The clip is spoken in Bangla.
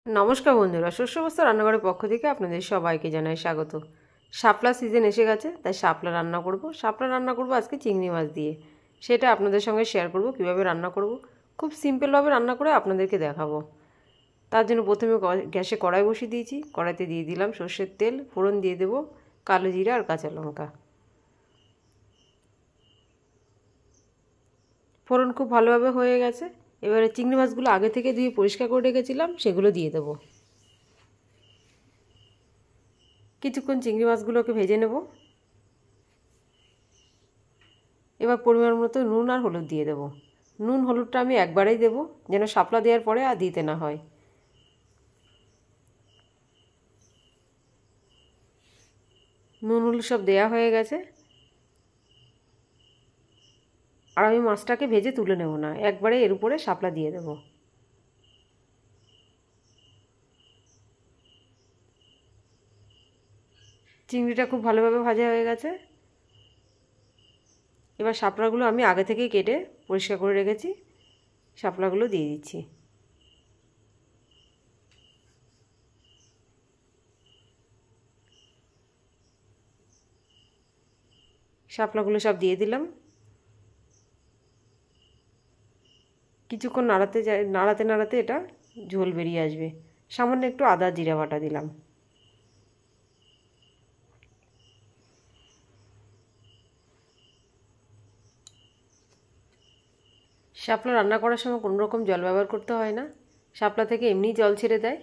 নমস্কার বন্ধুরা, শস্যবস্তা রান্নাঘরের পক্ষ থেকে আপনাদের সবাইকে জানাই স্বাগত। শাপলা সিজন এসে গেছে, তাই শাপলা রান্না করব আজকে চিংড়ি মাছ দিয়ে। সেটা আপনাদের সঙ্গে শেয়ার করব কিভাবে রান্না করব। খুব সিম্পলভাবে রান্না করে আপনাদেরকে দেখাবো। তার জন্য প্রথমে গ্যাসে কড়াই বসিয়ে দিয়েছি। কড়াইতে দিয়ে দিলাম সর্ষের তেল, ফোড়ন দিয়ে দেবো কালো জিরা আর কাঁচা লঙ্কা। ফোড়ন খুব ভালোভাবে হয়ে গেছে। এবারে চিংড়ি মাছগুলো আগে থেকে ধুয়ে পরিষ্কার করে রেখেছিলাম, সেগুলো দিয়ে দেবো। কিছুক্ষণ চিংড়ি মাছগুলোকে ভেজে নেব। এবার পরিমাণ মতো নুন আর হলুদ দিয়ে দেবো। নুন হলুদটা আমি একবারেই দেবো, যেন শাপলা দেওয়ার পরে আর দিতে না হয়। নুন হলুদ সব দেওয়া হয়ে গেছে। আর আমি মাছটাকে ভেজে তুলে নেব না, একবারে এর উপরে শাপলা দিয়ে দেবো। চিংড়িটা খুব ভালোভাবে ভাজা হয়ে গেছে। এবার শাপলাগুলো আমি আগে থেকেই কেটে পরিষ্কার করে রেখেছি, শাপলাগুলো দিয়ে দিচ্ছি। শাপলাগুলো সব দিয়ে দিলাম। কিছুক্ষণ নাড়াতে নাড়াতে এটা ঝোল বেরিয়ে আসবে। সামান্য একটু আদা জিরা বাটা দিলাম। শাপলা রান্না করার সময় কোনো রকম জল ব্যবহার করতে হয় না, শাপলা থেকে এমনিই জল ছেড়ে দেয়।